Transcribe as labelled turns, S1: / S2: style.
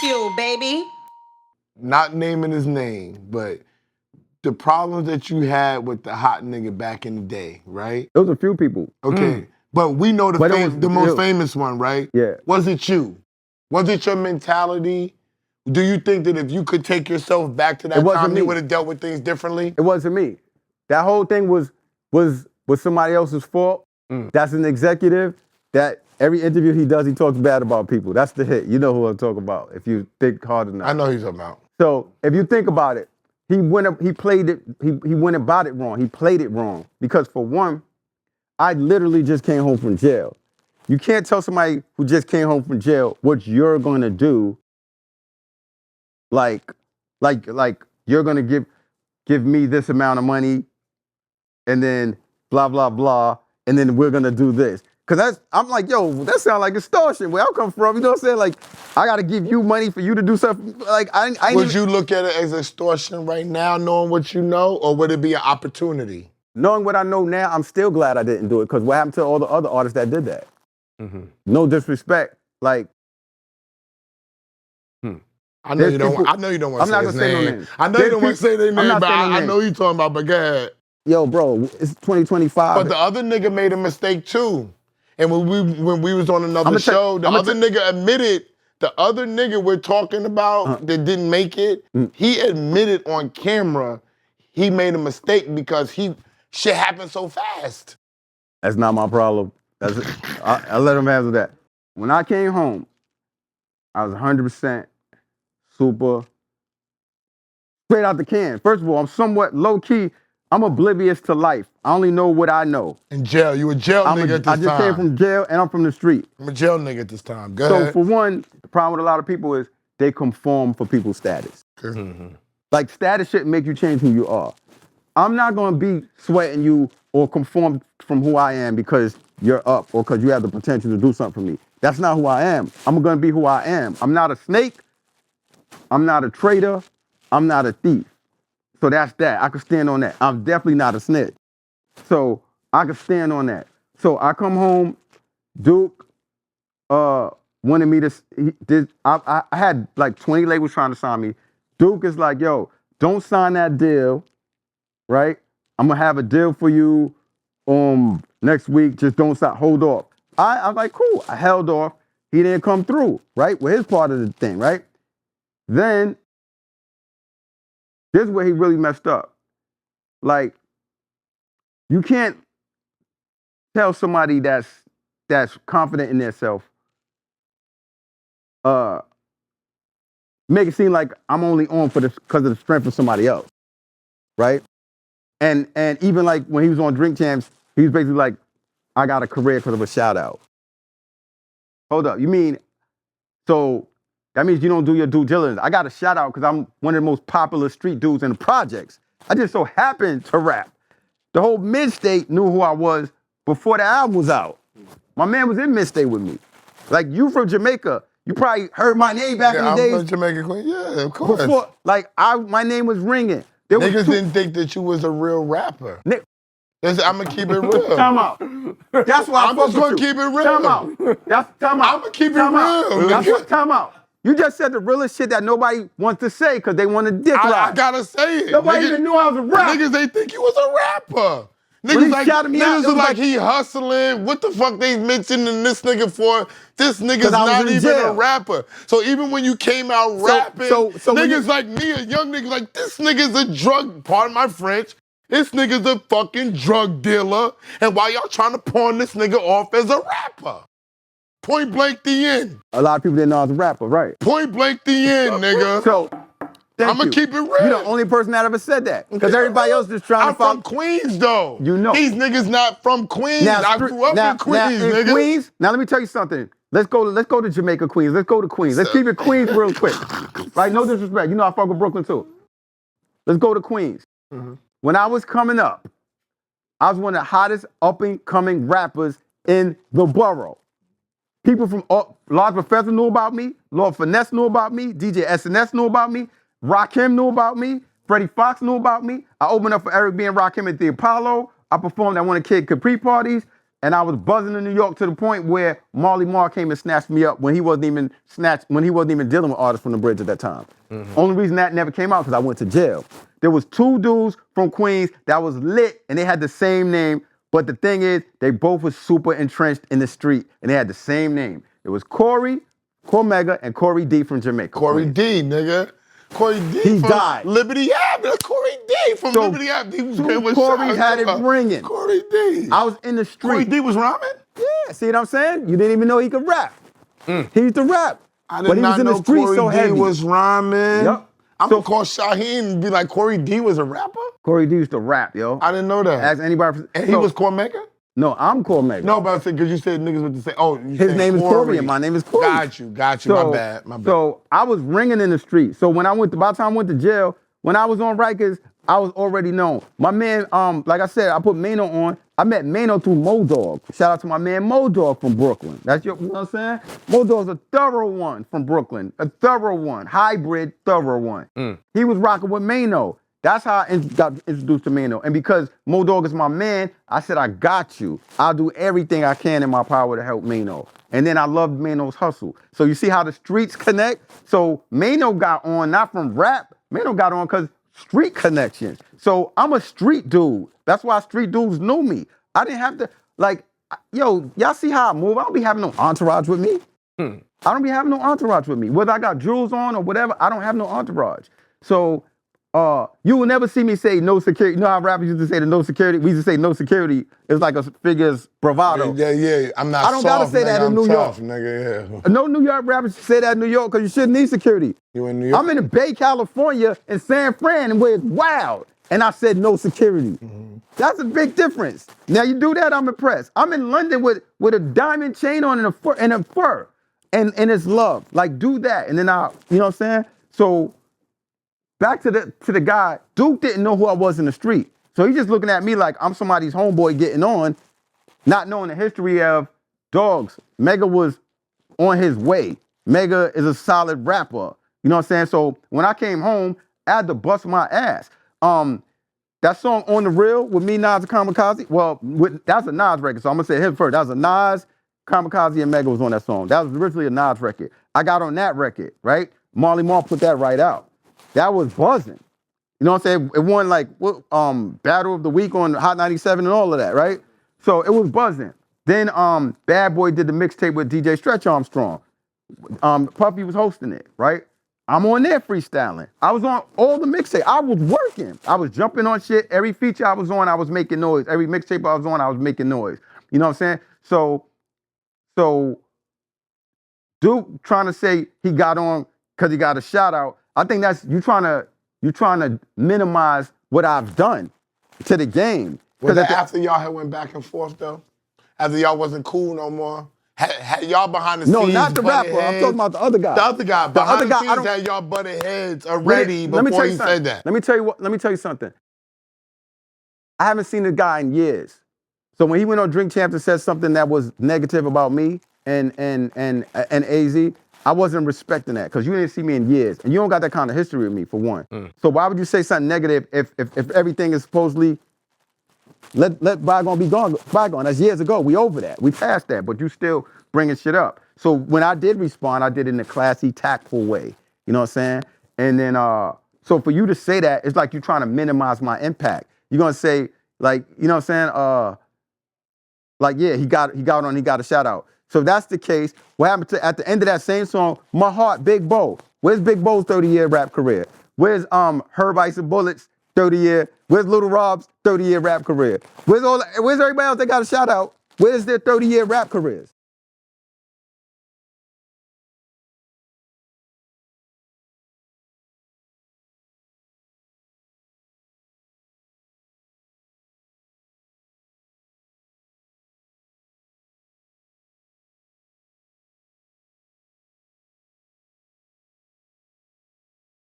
S1: Bagfuel, baby.
S2: Not naming his name, but the problems that you had with the hot nigga back in the day, right?
S3: There was a few people.
S2: Okay, but we know the most famous one, right?
S3: Yeah.
S2: Was it you? Was it your mentality? Do you think that if you could take yourself back to that time, you would have dealt with things differently?
S3: It wasn't me. That whole thing was somebody else's fault. That's an executive that every interview he does, he talks bad about people. That's the hit. You know who I'm talking about if you think hard enough.
S2: I know who you're talking about.
S3: So if you think about it, he went about it wrong. He played it wrong. Because for one, I literally just came home from jail. You can't tell somebody who just came home from jail what you're gonna do. Like you're gonna give me this amount of money, and then blah blah blah, and then we're gonna do this. Cause I'm like, yo, that sounds like extortion. Where I come from, you know what I'm saying? Like, I gotta give you money for you to do something. Like,
S2: Would you look at it as extortion right now, knowing what you know, or would it be an opportunity?
S3: Knowing what I know now, I'm still glad I didn't do it. Cause what happened to all the other artists that did that? No disrespect, like.
S2: I know you don't want to say his name. I know you don't want to say their name, but I know you're talking about, but go ahead.
S3: Yo, bro, it's 2025.
S2: But the other nigga made a mistake too. And when we was on another show, the other nigga admitted, the other nigga we're talking about that didn't make it, he admitted on camera he made a mistake because shit happened so fast.
S3: That's not my problem. I let him handle that. When I came home, I was 100% super straight out the can. First of all, I'm somewhat low-key. I'm oblivious to life. I only know what I know.
S2: In jail. You a jail nigga at this time.
S3: I just came from jail and I'm from the street.
S2: I'm a jail nigga at this time. Go ahead.
S3: So for one, the problem with a lot of people is they conform for people's status. Like status shouldn't make you change who you are. I'm not gonna be sweating you or conform from who I am because you're up or because you have the potential to do something for me. That's not who I am. I'm gonna be who I am. I'm not a snake. I'm not a traitor. I'm not a thief. So that's that. I can stand on that. I'm definitely not a snitch. So I can stand on that. So I come home, Duke wanted me to, I had like 20 labels trying to sign me. Duke is like, yo, don't sign that deal, right? I'm gonna have a deal for you next week. Just don't sign, hold off. I'm like, cool. I held off. He didn't come through, right? With his part of the thing, right? Then, this is where he really messed up. Like, you can't tell somebody that's confident in themselves, make it seem like I'm only on for this because of the strength of somebody else, right? And even like when he was on Drink Champs, he was basically like, I got a career because of a shout out. Hold up, you mean, so that means you don't do your due diligence. I got a shout out because I'm one of the most popular street dudes in the projects. I just so happened to rap. The whole Mid-State knew who I was before the album was out. My man was in Mid-State with me. Like, you from Jamaica, you probably heard my name back in the days.
S2: I'm from Jamaica, Queen. Yeah, of course.
S3: Before, like, my name was ringing.
S2: Niggas didn't think that you was a real rapper. I'm gonna keep it real.
S3: Time out. That's why
S2: I'm just gonna keep it real.
S3: Time out. Time out.
S2: I'm gonna keep it real.
S3: That's what, time out. You just said the realest shit that nobody wants to say because they want to dick ride.
S2: I gotta say it.
S3: Nobody even knew I was a rapper.
S2: Niggas, they think you was a rapper. Niggas was like, he hustling. What the fuck they mentioning this nigga for? This nigga's not even a rapper. So even when you came out rapping, niggas like me, a young nigga, like, this nigga's a drug, pardon my French, this nigga's a fucking drug dealer. And why y'all trying to pawn this nigga off as a rapper? Point blank the end.
S3: A lot of people didn't know I was a rapper, right?
S2: Point blank the end, nigga.
S3: So,
S2: I'm gonna keep it real.
S3: You're the only person that ever said that. Because everybody else just trying to
S2: I'm from Queens, though.
S3: You know.
S2: These niggas not from Queens. I grew up in Queens, nigga.
S3: Queens, now let me tell you something. Let's go to Jamaica, Queens. Let's go to Queens. Let's keep it Queens real quick. Right? No disrespect. You know I fuck with Brooklyn, too. Let's go to Queens. When I was coming up, I was one of the hottest up-and-coming rappers in the borough. People from Large Professor knew about me. Lord Finesse knew about me. DJ SNS knew about me. Rakim knew about me. Freddie Fox knew about me. I opened up for Eric B. and Rakim at the Apollo. I performed at one of Kid Capri parties. And I was buzzing in New York to the point where Marley Marl came and snatched me up when he wasn't even dealing with artists from the bridge at that time. Only reason that never came out because I went to jail. There was 2 dudes from Queens that was lit and they had the same name, but the thing is, they both were super entrenched in the street and they had the same name. It was Cormega, and Corey D from Jamaica.
S2: Corey D, nigga. Corey D
S3: he
S2: from
S3: died.
S2: Liberty Ave. Corey D from Liberty Ave.
S3: Corey had it ringing.
S2: Corey D.
S3: I was in the street.
S2: Corey D was rhyming?
S3: Yeah, see what I'm saying? You didn't even know he could rap. He used to rap.
S2: I did not know Corey D was rhyming.
S3: Yep.
S2: I'm gonna call Shaheen and be like, Corey D was a rapper?
S3: Corey D used to rap, yo.
S2: I didn't know that.
S3: Ask anybody.
S2: And he was Cormega?
S3: No, I'm Cormega.
S2: No, but I said, because you said niggas with the same,
S3: his name is Corey and my name is Corey.
S2: Got you, my bad.
S3: So I was ringing in the street. So when by the time I went to jail, when I was on Rikers, I was already known. My man, like I said, I put Mano on. I met Mano through Mo-Dog. Shout out to my man Mo-Dog from Brooklyn. That's you know what I'm saying? Mo-Dog's a thorough one from Brooklyn. A thorough one. Hybrid, thorough one. He was rocking with Mano. That's how I got introduced to Mano. And because Mo-Dog is my man, I said, I got you. I'll do everything I can in my power to help Mano. And then I loved Mano's hustle. So you see how the streets connect? So Mano got on, not from rap. Mano got on because street connections. So I'm a street dude. That's why street dudes knew me. I didn't have to, yo, y'all see how I move? I don't be having no entourage with me. I don't be having no entourage with me. Whether I got jewels on or whatever, I don't have no entourage. So you will never see me say no security. You know how rappers used to say the no security? We used to say no security. It's like a figure's bravado.
S2: Yeah. I
S3: don't gotta say that in New York.
S2: Nigga, yeah.
S3: No New York rappers say that in New York because you shouldn't need security.
S2: You in New York?
S3: I'm in the Bay, California, in San Fran, and where it's wild. And I said no security. That's a big difference. Now you do that, I'm impressed. I'm in London with a diamond chain on and a fur. And it's love. Like, do that. And then you know what I'm saying? So back to the guy, Duke didn't know who I was in the street. So he's just looking at me like I'm somebody's homeboy getting on, not knowing the history of dogs. Mega was on his way. Mega is a solid rapper. You know what I'm saying? So when I came home, I had to bust my ass. That song On The Real with me, Nas, and Kamikaze, well, that's a Nas record, so I'm gonna say him first. That was a Nas, Kamikaze, and Mega was on that song. That was originally a Nas record. I got on that record, right? Marley Marl put that right out. That was buzzing. You know what I'm saying? It won Battle of the Week on Hot 97 and all of that, right? So it was buzzing. Then Bad Boy did the mixtape with DJ Stretch Armstrong. Puffy was hosting it, right? I'm on there freestyling. I was on all the mixtape. I was working. I was jumping on shit. Every feature I was on, I was making noise. Every mixtape I was on, I was making noise. You know what I'm saying? So Duke trying to say he got on because he got a shout out. I think that's you trying to minimize what I've done to the game.
S2: Was that after y'all had went back and forth though? After y'all wasn't cool no more? Had y'all behind the scenes?
S3: No, not the rapper.
S2: Heads?
S3: I'm talking about the other guy.
S2: The other guy. Behind the scenes had y'all butted heads already before he said that.
S3: Let me tell you something. I haven't seen the guy in years. So when he went on Drink Champs and said something that was negative about me and AZ, I wasn't respecting that because you didn't see me in years. And you don't got that kind of history with me, for one. So why would you say something negative if everything is supposedly let bygone be gone, bygone. That's years ago. We over that. We passed that, but you still bringing shit up. So when I did respond, I did it in a classy, tactful way. You know what I'm saying? And then, so for you to say that, it's like you're trying to minimize my impact. You're gonna say, like, you know what I'm saying? Yeah, he got a shout out. So if that's the case, what happened at the end of that same song, My Heart, Big Bo. Where's Big Bo's 30-year rap career? Where's Herb Ice and Bullets 30-year? Where's Little Rob's 30-year rap career? Where's everybody else that got a shout out? Where's their 30-year rap careers?